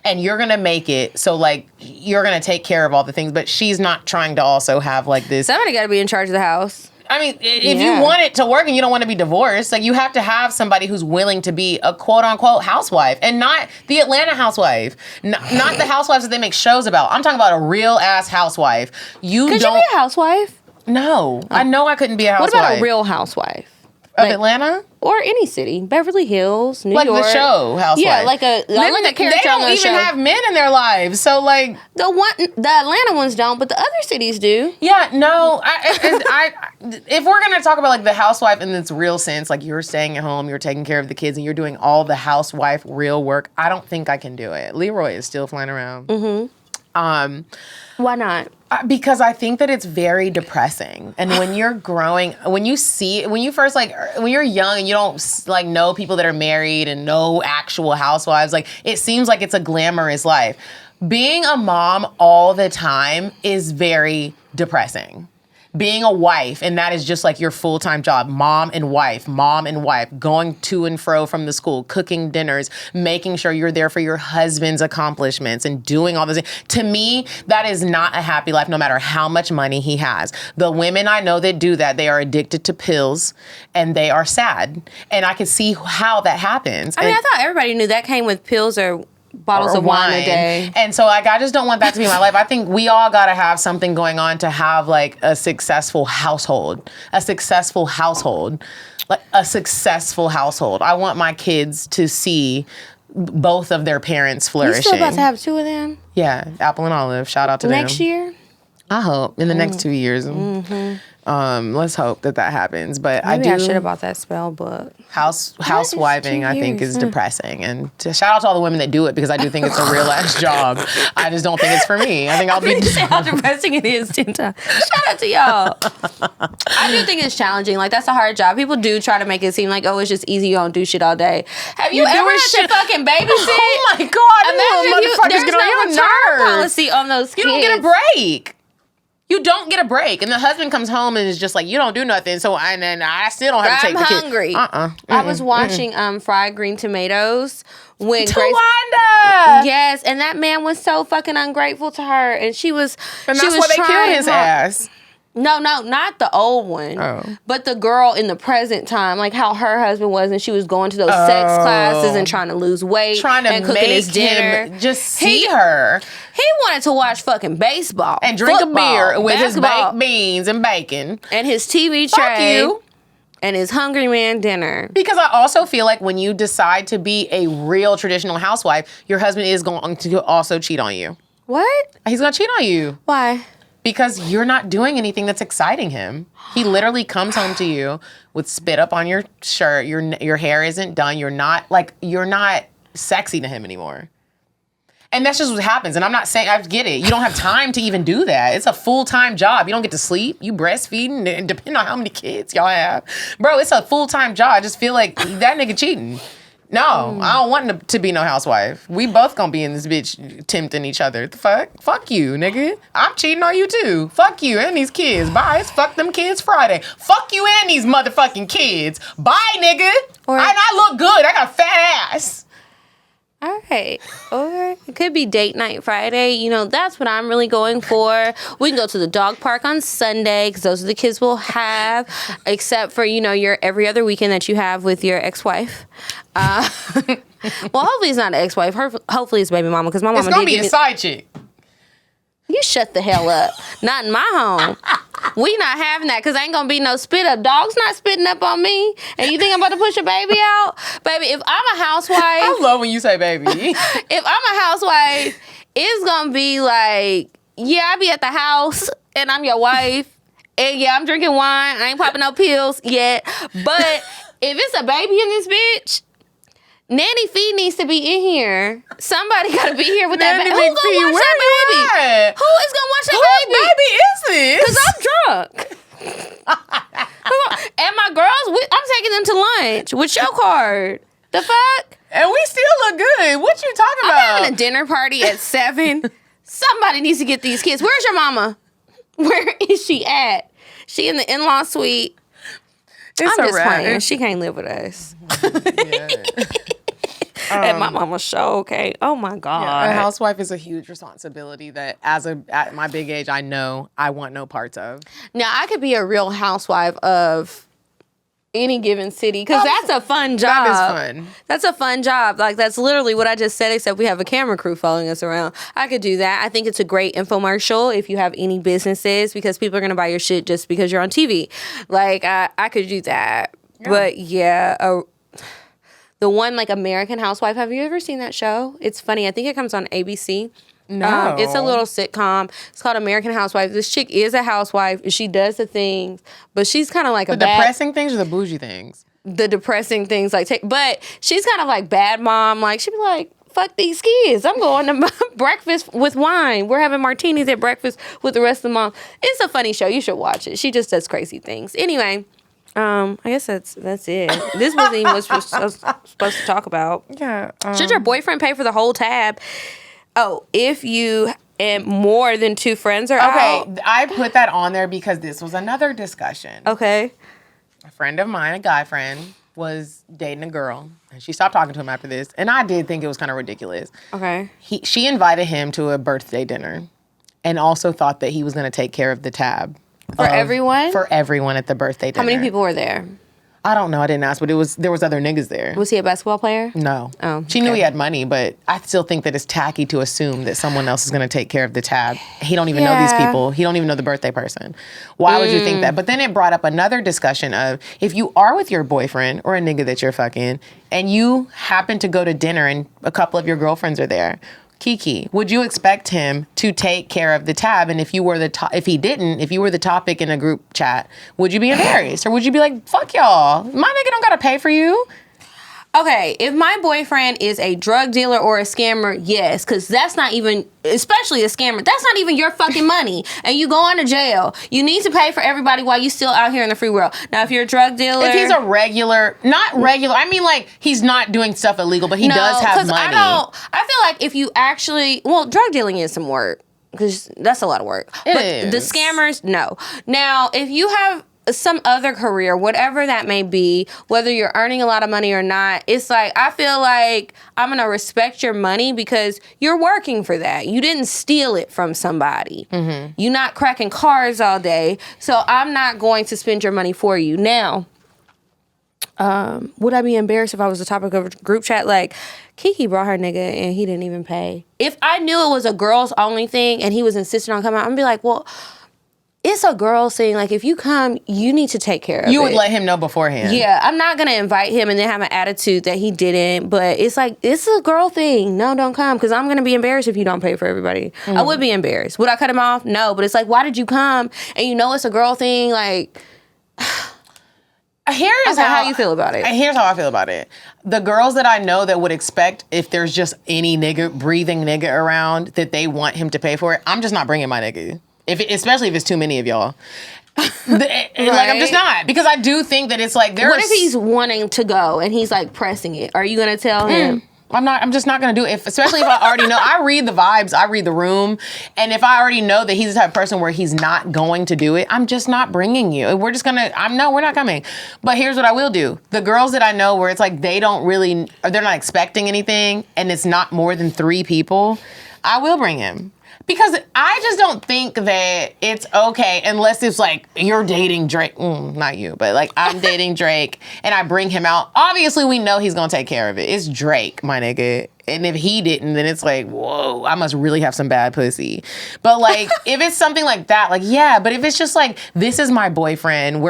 And you're gonna make it so like you're gonna take care of all the things, but she's not trying to also have like this. Somebody got to be in charge of the house. I mean, if you want it to work and you don't want to be divorced, like you have to have somebody who's willing to be a quote unquote housewife and not the Atlanta housewife, not the housewives that they make shows about. I'm talking about a real ass housewife. Could you be a housewife? No, I know I couldn't be a housewife. What about a real housewife? Of Atlanta? Or any city. Beverly Hills, New York. Like the show Housewife. Yeah, like a character they don't on the show. even have men in their lives. So like the Atlanta ones don't, but the other cities do. Yeah, no. If we're gonna talk about like the housewife in its real sense, like you're staying at home, you're taking care of the kids, and you're doing all the housewife real work, I don't think I can do it. Leroy is still flying around. Mm-hmm. Why not? Because I think that it's very depressing. And when you're growing, when you're young and you don't like know people that are married and know actual housewives, like it seems like it's a glamorous life. Being a mom all the time is very depressing. Being a wife, and that is just like your full-time job, mom and wife, going to and fro from the school, cooking dinners, making sure you're there for your husband's accomplishments and doing all this. To me, that is not a happy life, no matter how much money he has. The women I know that do that, they are addicted to pills and they are sad. And I can see how that happens. I mean, I thought everybody knew that came with pills or bottles of wine a day. And so like I just don't want that to be my life. I think we all gotta have something going on to have like a successful household. I want my kids to see both of their parents flourishing. You still about to have two of them? Yeah, Apple and Olive. Shout out to them. Next year? I hope in the next 2 years. Mm-hmm. Let's hope that happens. But Maybe I should have bought that spell book. Housewiving, I think, is depressing. And shout out to all the women that do it because I do think it's a real ass job. I just don't think it's for me. I think I'll be. How depressing it is 10 times. Shout out to y'all. I do think it's challenging. Like that's a hard job. People do try to make it seem like, oh, it's just easy. You don't do shit all day. Have you ever had to fucking babysit? Oh my God! Imagine there's no return policy on those kids. You don't get a break. You don't get a break. And the husband comes home and is just like, you don't do nothing. So I still don't have to take the kid. I'm hungry. I was watching Fried Green Tomatoes when Tawanda! Yes, and that man was so fucking ungrateful to her. And she was And that's why they killed his ass. No, not the old one, but the girl in the present time, like how her husband was, and she was going to those sex classes and trying to lose weight, trying to and cooking make his dinner. him just see her. He wanted to watch fucking baseball and drink a beer with his basketball, baked beans and bacon and his TV Fuck tray. You. And his hungry man dinner. Because I also feel like when you decide to be a real traditional housewife, your husband is going to also cheat on you. What? He's going to cheat on you. Why? Because you're not doing anything that's exciting him. He literally comes home to you with spit up on your shirt. Your hair isn't done. You're not sexy to him anymore. And that's just what happens. And I'm not saying, I get it. You don't have time to even do that. It's a full-time job. You don't get to sleep. You breastfeeding, and depending on how many kids y'all have. Bro, it's a full-time job. I just feel like that nigga cheating. No, I don't want him to be no housewife. We both gonna be in this bitch tempting each other. The fuck? Fuck you, nigga. I'm cheating on you too. Fuck you and these kids. Bye. It's fuck them kids Friday. Fuck you and these motherfucking kids. Bye, nigga. And I look good. I got a fat ass. All right. Or it could be date night Friday. You know, that's what I'm really going for. We can go to the dog park on Sunday because those are the kids we'll have, except for, you know, your every other weekend that you have with your ex-wife. Well, hopefully it's not an ex-wife. Hopefully it's baby mama because my mama It's going to be a side chick. You shut the hell up. Not in my home. We not having that because ain't gonna be no spit up. Dog's not spitting up on me. And you think I'm about to push a baby out? Baby, if I'm a housewife. I love when you say baby. If I'm a housewife, it's gonna be like, yeah, I be at the house and I'm your wife. And yeah, I'm drinking wine. I ain't popping no pills yet. But if it's a baby in this bitch, Nanny Fee needs to be in here. Somebody got to be here with that baby. Who's going to watch that baby? Who is going to watch that baby? Who baby is this? Because I'm drunk. And my girls, I'm taking them to lunch with your card. The fuck? And we still look good. What you talking about? I'm having a dinner party at 7. Somebody needs to get these kids. Where's your mama? Where is she at? She in the in-law suite. It's I'm just playing. She can't live with us. And my mama's show, okay. Oh my God. Yeah, a housewife is a huge responsibility that at my big age, I know I want no parts of. Now, I could be a real housewife of any given city because that's a fun job. That is fun. That's a fun job. Like, that's literally what I just said, except we have a camera crew following us around. I could do that. I think it's a great infomercial if you have any businesses because people are going to buy your shit just because you're on TV. Like, I could do that. Yeah. But yeah, the one, like, American Housewife. Have you ever seen that show? It's funny. I think it comes on ABC. No. It's a little sitcom. It's called American Housewife. This chick is a housewife. She does the things, but she's kind of like the depressing things or the bougie things? The depressing things. But she's kind of like bad mom. Like, she'd be like, fuck these kids. I'm going to breakfast with wine. We're having martinis at breakfast with the rest of the mom. It's a funny show. You should watch it. She just does crazy things. Anyway. I guess that's it. This wasn't even what we're supposed to talk about. Yeah. Should your boyfriend pay for the whole tab? Oh, if you and more than 2 friends are out. Okay, I put that on there because this was another discussion. Okay. A friend of mine, a guy friend, was dating a girl, and she stopped talking to him after this, and I did think it was kind of ridiculous. Okay. She invited him to a birthday dinner and also thought that he was going to take care of the tab. For everyone? For everyone at the birthday dinner. How many people were there? I don't know. I didn't ask, but there was other niggas there. Was he a basketball player? No. Oh, She knew he had money, but I still think that it's tacky to assume that someone else is going to take care of the tab. He don't even know these people. He don't even know the birthday person. Why would you think that? But then it brought up another discussion of if you are with your boyfriend or a nigga that you're fucking and you happen to go to dinner and a couple of your girlfriends are there, Kiki, would you expect him to take care of the tab? And if you were if you were the topic in a group chat, would you be embarrassed? Or would you be like, fuck y'all, my nigga don't gotta pay for you? Okay, if my boyfriend is a drug dealer or a scammer, yes, because that's not even, especially a scammer, that's not even your fucking money. And you going to jail. You need to pay for everybody while you still out here in the free world. Now, if you're a drug dealer. If he's a not regular, I mean like he's not doing stuff illegal, but he does have money. I feel like if you actually, drug dealing is some work. Because that's a lot of work. It but is. The scammers, no. Now, if you have some other career, whatever that may be, whether you're earning a lot of money or not, it's like, I feel like I'm going to respect your money because you're working for that. You didn't steal it from somebody. Mm-hmm. You're not cracking cars all day. So I'm not going to spend your money for you. Now, would I be embarrassed if I was the topic of a group chat? Like, Kiki brought her nigga and he didn't even pay. If I knew it was a girls only thing and he was insisting on coming out, I'm be like, well, it's a girl thing. Like, if you come, you need to take care of it. You would let him know beforehand. Yeah, I'm not going to invite him and then have an attitude that he didn't. But it's like, it's a girl thing. No, don't come. Because I'm going to be embarrassed if you don't pay for everybody. Mm. I would be embarrassed. Would I cut him off? No. But it's like, why did you come? And you know it's a girl thing. Like, here's how you feel about it. Here's how I feel about it. The girls that I know that would expect if there's just any breathing nigga around that they want him to pay for it, I'm just not bringing my nigga. Especially if it's too many of y'all. Like, I'm just not. Because I do think that it's like, what if he's wanting to go and he's like pressing it? Are you going to tell him? I'm just not going to do it. Especially if I already know. I read the vibes. I read the room. And if I already know that he's the type of person where he's not going to do it, I'm just not bringing you. We're just going to, we're not coming. But here's what I will do. The girls that I know where it's like they're not expecting anything and it's not more than 3 people, I will bring him. Because I just don't think that it's okay unless it's like you're dating Drake. Not you, but like I'm dating Drake and I bring him out. Obviously, we know he's going to take care of it. It's Drake, my nigga. And if he didn't, then it's like, whoa, I must really have some bad pussy. But like, if it's something like that, like, yeah, but if it's just like, this is my boyfriend,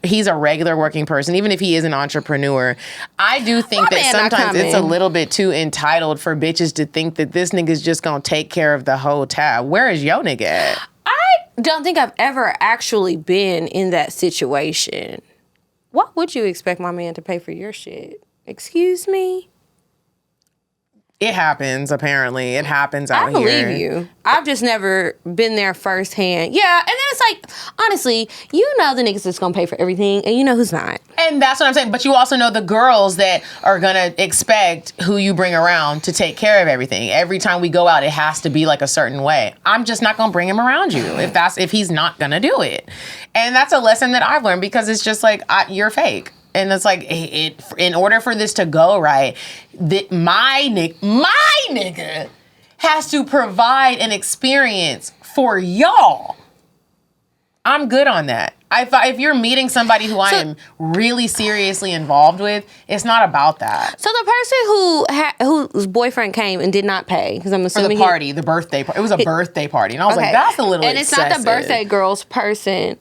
he's a regular working person, even if he is an entrepreneur, I do think that sometimes it's a little bit too entitled for bitches to think that this nigga's just gonna take care of the whole tab. Where is your nigga at? I don't think I've ever actually been in that situation. Why would you expect my man to pay for your shit? Excuse me? It happens, apparently. It happens out here. I believe you. I've just never been there firsthand. Yeah, and then it's like, honestly, you know the niggas that's gonna pay for everything, and you know who's not. And that's what I'm saying. But you also know the girls that are gonna expect who you bring around to take care of everything. Every time we go out, it has to be like a certain way. I'm just not gonna bring him around you if he's not gonna do it. And that's a lesson that I've learned, because it's just like, you're fake. And it's like, in order for this to go right, my nigga has to provide an experience for y'all. I'm good on that. If you're meeting somebody who I am really seriously involved with, it's not about that. So the person whose boyfriend came and did not pay, because I'm assuming for the birthday party. It was a birthday party, and I was like, that's a little. And it's not the birthday girl's person.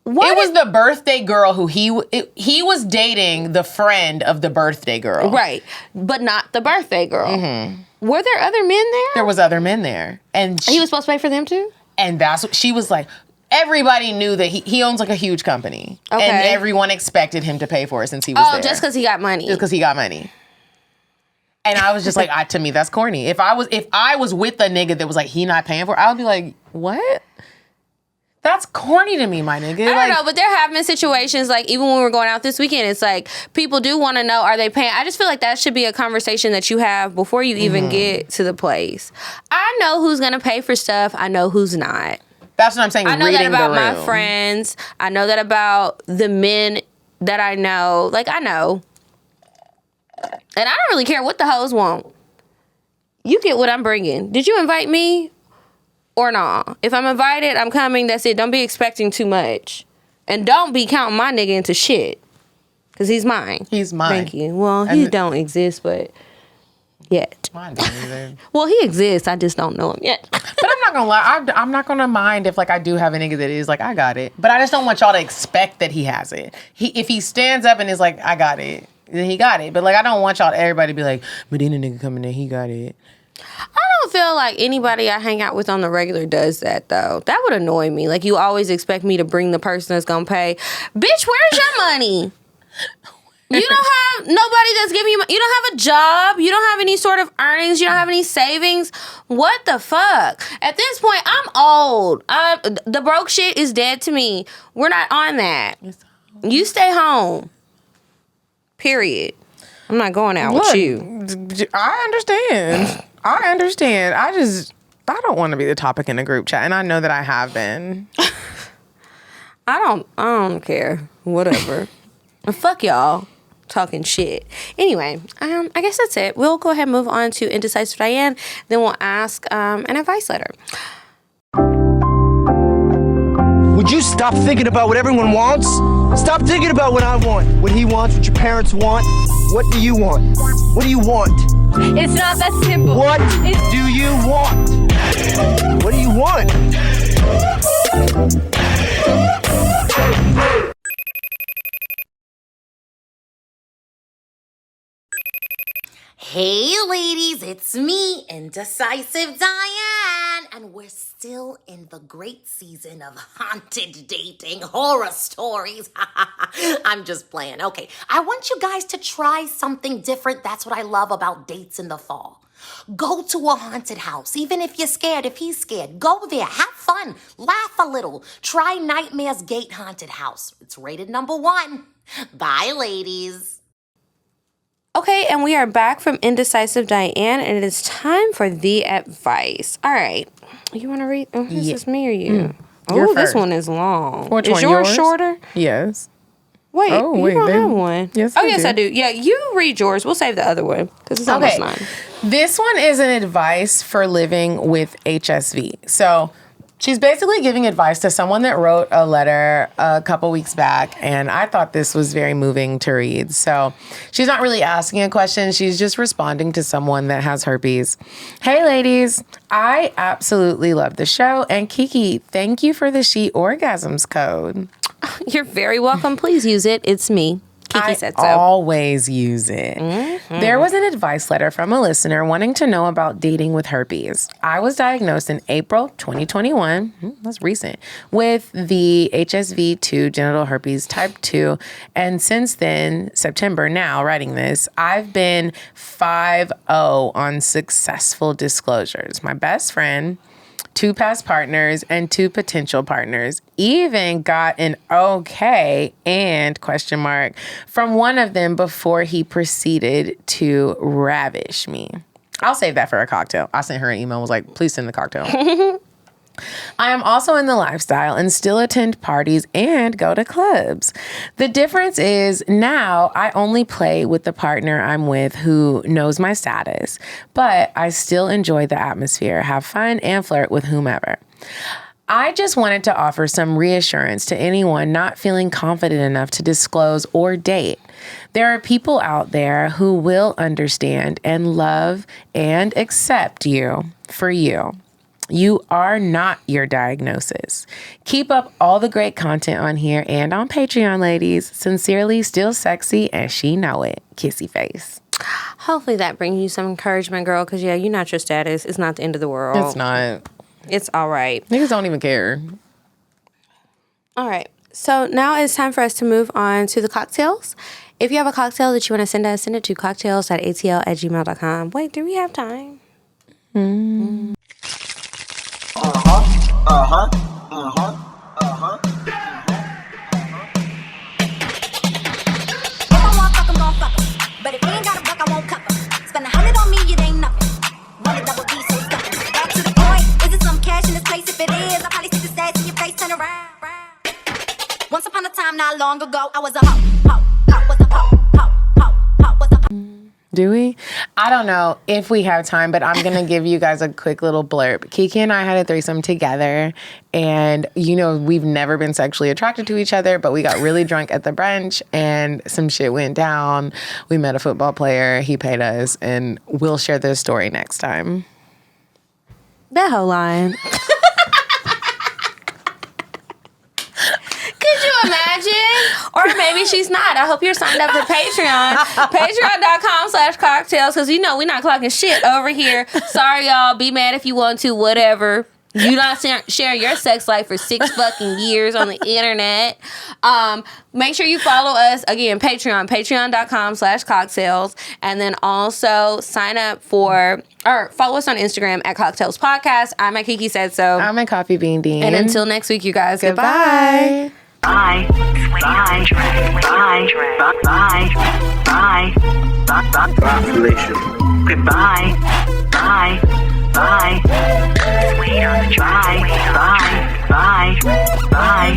It was the birthday girl who he was dating the friend of the birthday girl. Right, but not the birthday girl. Mm-hmm. Were there other men there? There was other men there. And he was supposed to pay for them too? And that's what she was like. Everybody knew that he owns like a huge company. Okay. And everyone expected him to pay for it since he was there. Oh, just because he got money. Just because he got money. And I was just like, to me, that's corny. If I was with a nigga that was like, he not paying for it, I would be like, what? That's corny to me, my nigga. I don't know, but there have been situations, like, even when we're going out this weekend, it's like, people do want to know, are they paying? I just feel like that should be a conversation that you have before you even get to the place. I know who's going to pay for stuff. I know who's not. That's what I'm saying. I know that about my friends. I know that about the men that I know. Like, I know. And I don't really care what the hoes want. You get what I'm bringing. Did you invite me? Or nah. If I'm invited, I'm coming. That's it. Don't be expecting too much. And don't be counting my nigga into shit. Because he's mine. He's mine. Thank you. Well, he don't exist, but yet. Mine don't either. Well, he exists. I just don't know him yet. But I'm not going to lie. I'm not going to mind if, like, I do have a nigga that is like, I got it. But I just don't want y'all to expect that he has it. If he stands up and is like, I got it, then he got it. But, like, I don't want everybody to be like, Medina nigga coming in, he got it. I don't feel like anybody I hang out with on the regular does that, though. That would annoy me. Like, you always expect me to bring the person that's gonna pay. Bitch, where's your money? You don't have nobody that's giving you don't have a job. You don't have any sort of earnings. You don't have any savings. What the fuck? At this point, I'm old. The broke shit is dead to me. We're not on that. You stay home. Period. I'm not going out with you. I understand. I don't want to be the topic in a group chat, and I know that I have been. I don't care. Whatever. Fuck y'all talking shit. Anyway, I guess that's it. We'll go ahead and move on to Indecisive Diane. Then we'll ask an advice letter. Would you stop thinking about what everyone wants? Stop thinking about what I want, what he wants, what your parents want. What do you want? What do you want? It's not that simple. What do you want? What do you want? Hey ladies, it's me, Indecisive Diane, and we're still in the great season of haunted dating horror stories. I'm just playing. Okay, I want you guys to try something different. That's what I love about dates in the fall. Go to a haunted house, even if you're scared, if he's scared. Go there, have fun, laugh a little. Try Nightmare's Gate Haunted House. It's rated #1. Bye, ladies. Okay, and we are back from Indecisive Diane, and it is time for the advice. All right. You want to read? Is this me or you? Oh, this one is long. Which is one, yours yours? Shorter? Yes. Wait, you don't have one. Yes, yes, I do. Yeah, you read yours. We'll save the other one because it's almost 9. This one is an advice for living with HSV. So She's basically giving advice to someone that wrote a letter a couple weeks back, and I thought this was very moving to read. So she's not really asking a question. She's just responding to someone that has herpes. Hey, ladies. I absolutely love the show. And Kiki, thank you for the She Orgasms code. You're very welcome. Please use it. It's me. Kiki said so. I always use it. Mm-hmm. There was an advice letter from a listener wanting to know about dating with herpes. I was diagnosed in April 2021, that's recent, with the HSV-2 genital herpes type 2. And since then, September now, writing this, I've been 5-0 on successful disclosures. My best friend, 2 past partners, and 2 potential partners. Even got an okay and question mark from one of them before he proceeded to ravish me. I'll save that for a cocktail. I sent her an email and was like, please send the cocktail. I am also in the lifestyle and still attend parties and go to clubs. The difference is now I only play with the partner I'm with who knows my status, but I still enjoy the atmosphere, have fun, and flirt with whomever. I just wanted to offer some reassurance to anyone not feeling confident enough to disclose or date. There are people out there who will understand and love and accept you for you. You are not your diagnosis. Keep up all the great content on here and on Patreon, ladies. Sincerely, still sexy, and she know it. Kissy face. Hopefully that brings you some encouragement, girl, because, yeah, you're not your status. It's not the end of the world. It's not. It's all right. Niggas don't even care. All right. So now it's time for us to move on to the cocktails. If you have a cocktail that you want to send us, send it to cocktails.atl@gmail.com. Wait, do we have time? But if you ain't got a buck, I won't cup 'em. Spend 100 on me, it ain't nothing. Run a double D, so stuffin'. Back to the point, is it some cash in this place? If it is, I'll probably see the stats in your face, turn around. Once upon a time, not long ago, I was a hoe, was a hoe, was a hoe. Do we? I don't know if we have time, but I'm going to give you guys a quick little blurb. Kiki and I had a threesome together, and, you know, we've never been sexually attracted to each other, but we got really drunk at the brunch, and some shit went down. We met a football player. He paid us, and we'll share this story next time. That whole line. Could you imagine? Or maybe she's not. I hope you're signed up for Patreon. Patreon.com/cocktails, because you know we're not clocking shit over here. Sorry, y'all. Be mad if you want to, whatever. You not sharing your sex life for 6 fucking years on the internet. Make sure you follow us, again, patreon.com/cocktails. And then also sign up for, or follow us on Instagram at Cocktails Podcast. I'm at Kiki Said So. I'm at Coffee Bean Dean. And until next week, you guys, goodbye. Bye. Bye. Bye. Bye. Bye. Population. Goodbye. Bye. Bye. Sweet on the drive. Bye. Bye. Bye.